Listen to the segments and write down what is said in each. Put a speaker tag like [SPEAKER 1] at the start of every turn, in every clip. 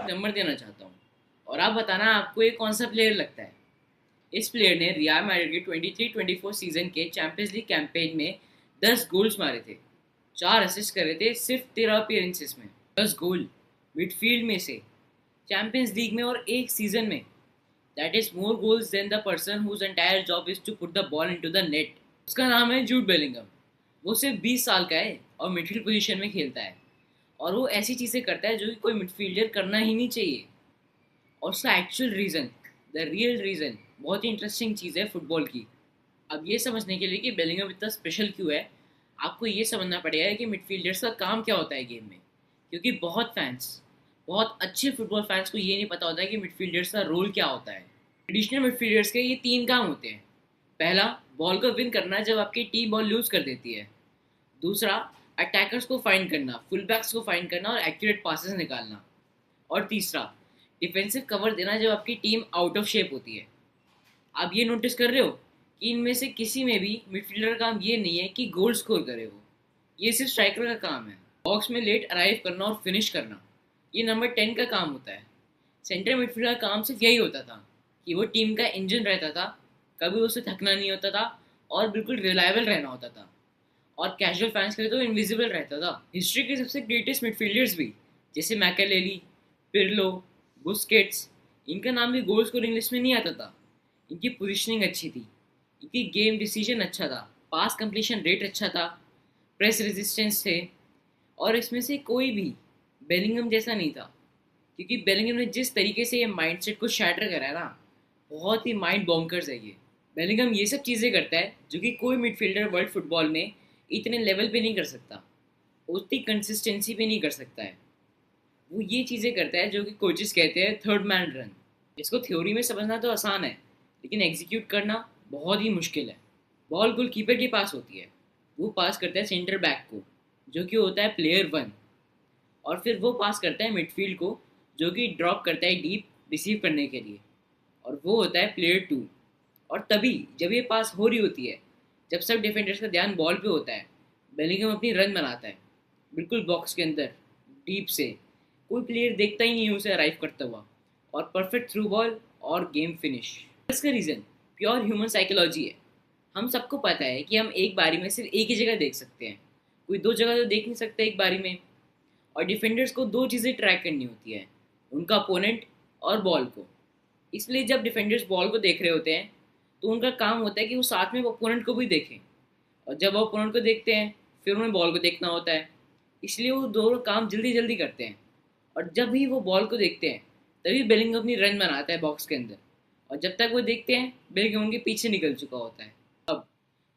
[SPEAKER 1] Number देना चाहता हूँ और आप बताना आपको ये कौन सा प्लेयर लगता है। इस प्लेयर ने रियल मैड्रिड के 23-24 सीजन के चैंपियंस लीग कैंपेन में 10 गोल्स मारे थे, 4 असिस्ट करे थे सिर्फ 13 अपीयरेंसेस में। 10 गोल मिडफील्ड में से, चैंपियंस लीग में और एक सीजन में। That is more goals than the person whose entire job is to put the ball into the net. उसका नाम है जूड बेलिंगम। वो सिर्फ 20 साल का है और मिडफील्ड पोजीशन में खेलता है, और वो ऐसी चीज़ें करता है जो कि कोई मिडफील्डर करना ही नहीं चाहिए। और उसका actual reason, the real reason, बहुत ही इंटरेस्टिंग चीज़ है फुटबॉल की। अब ये समझने के लिए कि बेलिंगम इतना स्पेशल क्यों है, आपको ये समझना पड़ेगा कि मिडफील्डर्स का काम क्या होता है गेम में। क्योंकि बहुत अच्छे फुटबॉल फैंस को ये नहीं पता होता है कि मिडफील्डर्स का रोल क्या होता है। ट्रेडिशनल मिडफील्डर्स के ये 3 काम होते हैं। पहला, बॉल को विन करना जब आपकी टीम बॉल लूज कर देती है। दूसरा, अटैकर्स को फाइंड करना, फुल बैक्स को फाइंड करना और एक्यूरेट पासेस निकालना। और तीसरा, डिफेंसिव कवर देना जब आपकी टीम आउट ऑफ शेप होती है। आप ये नोटिस कर रहे हो कि इनमें से किसी में भी मिडफील्डर का काम ये नहीं है कि गोल स्कोर करे वो, ये सिर्फ स्ट्राइकर का काम है। बॉक्स में लेट अराइव करना और फिनिश करना, ये नंबर 10 का काम होता है। सेंटर मिडफील्डर का काम सिर्फ यही होता था कि वो टीम का इंजन रहता था, कभी उसे थकना नहीं होता था और बिल्कुल रिलायबल रहना होता था। और कैजुअल फैंस के लिए तो इनविजिबल रहता था। हिस्ट्री के सबसे ग्रेटेस्ट मिडफील्डर्स भी, जैसे मैकेलेली, पिरलो, बुस्केट्स, इनका नाम भी गोल स्कोरिंग लिस्ट में नहीं आता था। इनकी पोजीशनिंग अच्छी थी, इनकी गेम डिसीजन अच्छा था, पास कंप्लीशन रेट अच्छा था, प्रेस रेजिस्टेंस थे। और इसमें से कोई भी बेलिंगम जैसा नहीं था, क्योंकि बेलिंगम ने जिस तरीके से ये माइंडसेट को शैटर करा है ना, बहुत ही माइंड बॉन्कर्स है ये। बेलिंगम ये सब चीज़ें करता है जो कि कोई मिडफील्डर वर्ल्ड फुटबॉल में इतने लेवल पे नहीं कर सकता, उतनी कंसिस्टेंसी पे नहीं कर सकता है। वो ये चीज़ें करता है जो कि कोचेस कहते हैं थर्ड मैन रन। इसको थ्योरी में समझना तो आसान है, लेकिन एग्जीक्यूट करना बहुत ही मुश्किल है। बॉल गोलकीपर के पास होती है, वो पास करता है सेंटर बैक को, जो कि होता है प्लेयर 1। और फिर वो पास करता है मिडफील्ड को, जो कि ड्रॉप करता है डीप रिसीव करने के लिए, और वो होता है प्लेयर 2। और तभी जब ये पास हो रही होती है, जब सब डिफेंडर्स का ध्यान बॉल पे होता है, बेलिंगम अपनी रन बनाता है बिल्कुल बॉक्स के अंदर डीप से। कोई प्लेयर देखता ही नहीं है उसे अराइव करता हुआ, और परफेक्ट थ्रू बॉल और गेम फिनिश। इसका रीज़न प्योर ह्यूमन साइकोलॉजी है। हम सबको पता है कि हम एक बारी में सिर्फ एक ही जगह देख सकते हैं, कोई दो जगह तो देख नहीं सकता एक बारी में। और डिफेंडर्स को दो चीज़ें ट्रैक करनी होती है, उनका अपोनेंट और बॉल को। इसलिए जब डिफेंडर्स बॉल को देख रहे होते हैं तो उनका काम होता है कि वो साथ में अपोनेंट को भी देखें, और जब वो अपोनेंट को देखते हैं फिर उन्हें बॉल को देखना होता है। इसलिए वो दोनों काम जल्दी जल्दी करते हैं। और जब भी वो बॉल को देखते हैं तभी बेलिंगम अपनी रन बनाता है बॉक्स के अंदर, और जब तक वो देखते हैं बेलिंगम उनके पीछे निकल चुका होता है। अब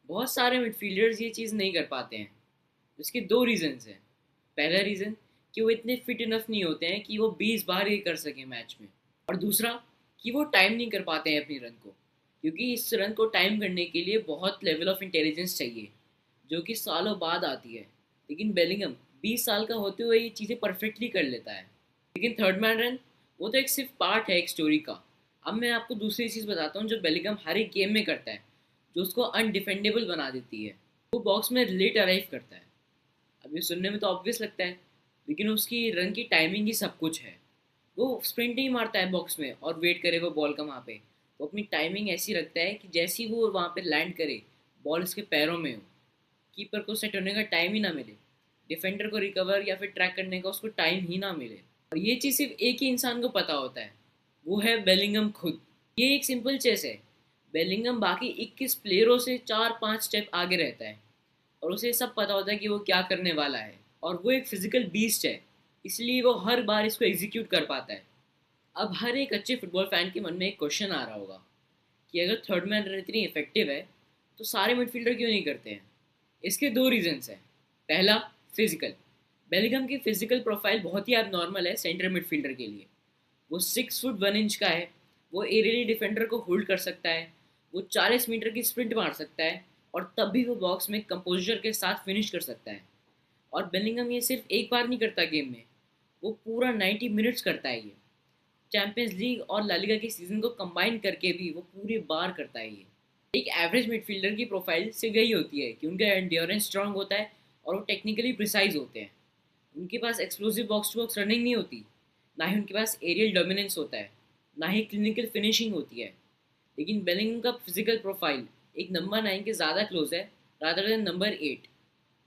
[SPEAKER 1] बहुत सारे मिडफील्डर्स ये चीज़ नहीं कर पाते हैं। इसके दो रीजंस हैं। पहला रीज़न कि वो इतने फिट इनफ नहीं होते हैं कि वो 20 बार ये कर सकें मैच में। और दूसरा कि वो टाइम नहीं कर पाते हैं अपनी रन को, क्योंकि इस रन को टाइम करने के लिए बहुत लेवल ऑफ इंटेलिजेंस चाहिए, जो कि सालों बाद आती है। लेकिन बेलिंगम 20 साल का होते हुए ये चीज़ें परफेक्टली कर लेता है। लेकिन थर्ड मैन रन, वो तो एक सिर्फ पार्ट है एक स्टोरी का। अब मैं आपको दूसरी चीज़ बताता हूँ जो बेलिंगम हर एक गेम में करता है, जो उसको अनडिफेंडेबल बना देती है। वो बॉक्स में लेट अराइव करता है। अब ये सुनने में तो ऑब्वियस लगता है, लेकिन उसकी रन की टाइमिंग ही सब कुछ है। वो स्प्रिंट नहीं मारता है बॉक्स में और वेट करे वो बॉल का वहाँ पे। वो अपनी टाइमिंग ऐसी रखता है कि जैसे ही वो वहाँ पे लैंड करे, बॉल उसके पैरों में हो, कीपर को सेट होने का टाइम ही ना मिले, डिफेंडर को रिकवर या फिर ट्रैक करने का उसको टाइम ही ना मिले। और ये चीज़ सिर्फ एक ही इंसान को पता होता है, वो है बेलिंगम खुद। ये एक सिंपल चेस है। बेलिंगम बाकी 21 प्लेयरों से 4-5 स्टेप आगे रहता है, और उसे सब पता होता है कि वो क्या करने वाला है। और वो एक फिजिकल बीस्ट है, इसलिए वो हर बार इसको एग्जीक्यूट कर पाता है। अब हर एक अच्छे फुटबॉल फैन के मन में एक क्वेश्चन आ रहा होगा कि अगर थर्ड मैन रन इतनी इफेक्टिव है तो सारे मिडफील्डर क्यों नहीं करते हैं। इसके दो रीजंस हैं। पहला, फिजिकल। बेलिंगम की फिजिकल प्रोफाइल बहुत ही नॉर्मल है सेंटर मिडफील्डर के लिए। वो 6 फुट 1 इंच का है, वो एरियली डिफेंडर को होल्ड कर सकता है, वो 40 मीटर की स्प्रिंट मार सकता है, और तब भी वो बॉक्स में कंपोजर के साथ फिनिश कर सकता है। और बेलिंगम ये सिर्फ एक बार नहीं करता गेम में, वो पूरा 90 मिनट्स करता है ये। चैंपियंस लीग और ला लीगा के सीजन को कंबाइन करके भी वो पूरी बार करता है ये। एक एवरेज मिडफील्डर की प्रोफाइल सिर्फ यही होती है कि उनका एंड्योरेंस स्ट्रांग होता है और वो टेक्निकली प्रिसाइज होते हैं। उनके पास explosive box to box running नहीं होती, ना ही उनके पास एरियल डोमिनेंस होता है, ना ही क्लिनिकल फिनिशिंग होती है। लेकिन बेलिंगम का फिजिकल प्रोफाइल एक नंबर 9 के ज़्यादा क्लोज है रादर देन नंबर 8।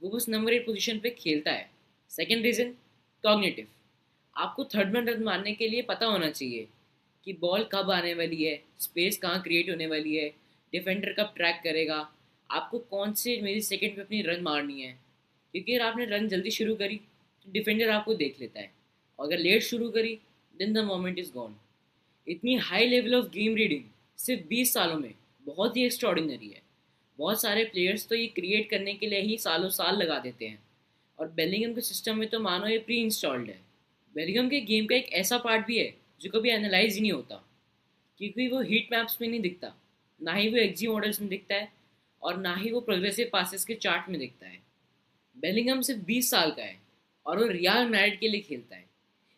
[SPEAKER 1] वो बस नंबर 8 पोजीशन पे खेलता है। Second reason, cognitive. आपको थर्ड मैन रन मारने के लिए पता होना चाहिए कि बॉल कब आने वाली है, स्पेस कहाँ क्रिएट होने वाली है, डिफेंडर कब ट्रैक करेगा, आपको कौन से मिली सेकेंड पे अपनी रन मारनी है। क्योंकि अगर आपने रन जल्दी शुरू करी तो डिफेंडर आपको देख लेता है, और अगर लेट शुरू करी then the moment is gone. इतनी high level of game reading सिर्फ 20 सालों में बहुत ही एक्स्ट्रॉर्डिनरी है। बहुत सारे प्लेयर्स तो ये क्रिएट करने के लिए ही सालों साल लगा देते हैं, और बेलिंगम के सिस्टम में तो मानो ये प्री इंस्टॉल्ड है। बेलिंगम के गेम का एक ऐसा पार्ट भी है जो कभी एनालाइज ही नहीं होता, क्योंकि वो हीट मैप्स में नहीं दिखता, ना ही वो एक्जी मॉडल्स में दिखता है, और ना ही वो प्रोग्रेसिव पासेस के चार्ट में दिखता है। बेलिंगम सिर्फ 20 साल का है और वो रियल मैड्रिड के लिए खेलता है,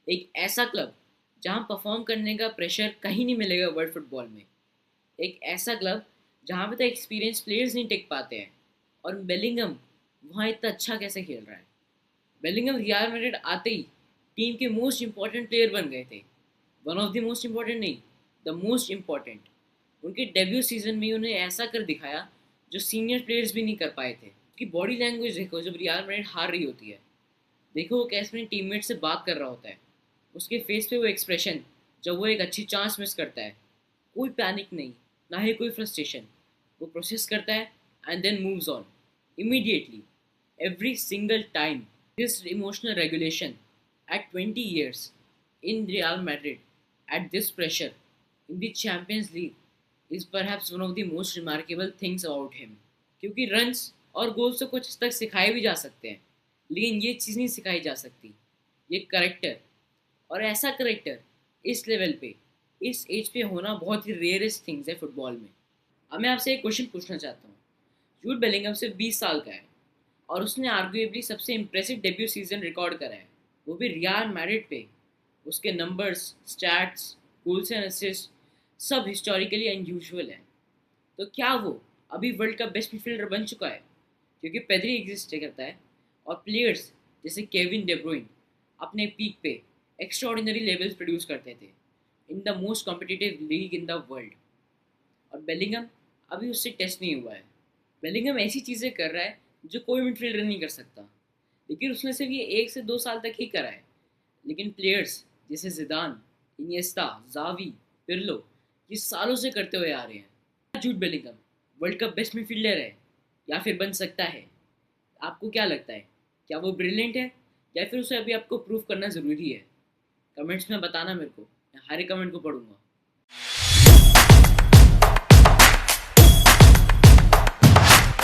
[SPEAKER 1] एक ऐसा क्लब जहां परफॉर्म करने का प्रेशर कहीं नहीं मिलेगा वर्ल्ड फुटबॉल में। एक ऐसा क्लब जहां पे तो एक्सपीरियंस प्लेयर्स नहीं टिक पाते हैं, और बेलिंगम वहाँ इतना अच्छा कैसे खेल रहा है। बेलिंगम रियल मैड्रिड आते ही टीम के मोस्ट इंपॉर्टेंट प्लेयर बन गए थे। One of the most important नहीं, द मोस्ट इंपॉर्टेंट। उनके डेब्यू सीजन में उन्हें ऐसा कर दिखाया जो सीनियर प्लेयर्स भी नहीं कर पाए थे। उसकी बॉडी लैंग्वेज देखो जब रियल मैड्रिड हार रही होती है, देखो वो कैसे अपने टीममेट से बात कर रहा होता है, उसके फेस पे वो एक्सप्रेशन जब वो एक अच्छी चांस मिस करता है। कोई पैनिक नहीं, ना ही कोई फ्रस्ट्रेशन। वो प्रोसेस करता है and then moves on immediately every single time. This emotional regulation at 20 years in Real Madrid, at this pressure in the Champions League is perhaps one of the most remarkable things about him. क्योंकि runs और goals तो कुछ तक सिखाए भी जा सकते हैं, लेकिन ये चीज़ नहीं सिखाई जा सकती, ये करेक्टर। और ऐसा करेक्टर इस लेवल पे, इस एज पे होना बहुत ही रेयरेस्ट थिंग्स है फुटबॉल में। अब मैं आपसे एक क्वेश्चन पूछना चाहता हूँ। जूड बेलिंगम सिर्फ 20 साल का है और उसने आर्गुएबली सबसे इम्प्रेसिव डेब्यू सीजन रिकॉर्ड करा है, वो भी रियल मैड्रिड पे। उसके numbers, stats, goals and assist सब हिस्टोरिकली अनयूजुअल हैं। तो क्या वो अभी वर्ल्ड का बेस्ट मिडफील्डर बन चुका है? क्योंकि पेद्री एग्जिस्ट करता है, और प्लेयर्स जैसे केविन डे ब्रुइन अपने पीक पे एक्स्ट्राऑर्डिनरी लेवल्स प्रोड्यूस करते थे in the most competitive league in the world. और बेलिंगम अभी उससे टेस्ट नहीं हुआ है। बेलिंगम ऐसी चीज़ें कर रहा है जो कोई मिडफील्डर नहीं कर सकता, लेकिन उसने सिर्फ ये 1 से 2 साल तक ही करा है। लेकिन प्लेयर्स जैसे जिदान, इनिएस्टा, जावी, पिर्लो ये सालों से करते हुए आ रहे हैं। जूड बेलिंगम वर्ल्ड का बेस्ट मिडफील्डर है या फिर बन सकता है? आपको क्या लगता है, क्या वो ब्रिलियंट है या फिर उसे अभी आपको प्रूव करना ज़रूरी है? कमेंट्स में बताना मेरे को, मैं हर एक कमेंट को पढ़ूंगा।